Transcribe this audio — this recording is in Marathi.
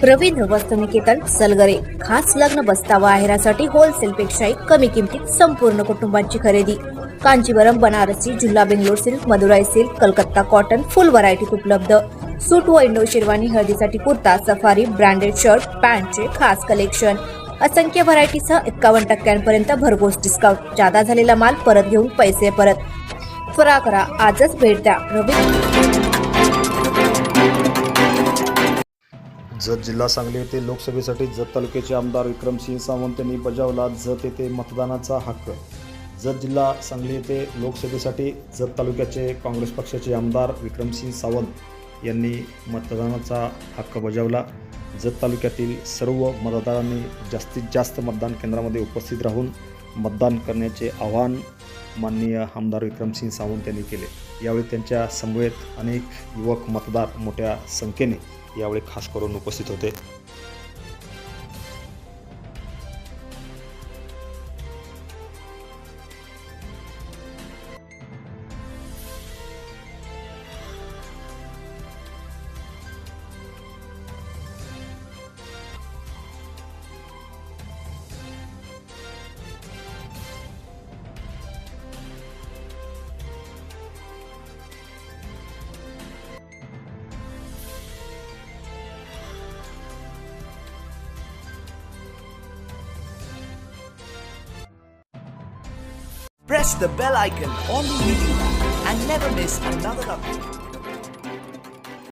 रवींद्र वस्त्रनिकेतन सलगरे खास लग्न बस्तावा आहेरासाठी होलसेल पेक्षाही कमी किमतीत संपूर्ण कुटुंबांची खरेदी। कांजीवरम, बनारसी, झुल्ला, Bangalore silk, Madurai silk, Calcutta cotton full व्हरायटीत उपलब्ध। सूट व इंडो शेरवानी, हळदीसाठी कुर्ता, सफारी, ब्रँडेड शर्ट, पॅन्टचे खास कलेक्शन, असंख्य व्हरायटीसह 51% भरघोस डिस्काउंट। जादा झालेला माल परत घेऊन पैसे परत। त्वरा करा, आजच भेट द्या। जत जिल्हा सांगली येथे लोकसभेसाठी जत तालुक्याचे आमदार विक्रमसिंह सावंत यांनी बजावला जत येथे मतदानाचा हक्क। जत जिल्हा सांगली येथे लोकसभेसाठी जत तालुक्याचे काँग्रेस पक्षाचे आमदार विक्रमसिंह सावंत यांनी मतदानाचा हक्क बजावला। जत तालुक्यातील सर्व मतदारांनी जास्तीत जास्त मतदान केंद्रामध्ये उपस्थित राहून मतदान करण्याचे आवाहन माननीय आमदार विक्रमसिंह सावंत यांनी केले। यावेळी त्यांच्या समवेत अनेक युवक मतदार मोठ्या संख्येने यावेळी खास करून उपस्थित होते। Press the bell icon on the video and never miss another update.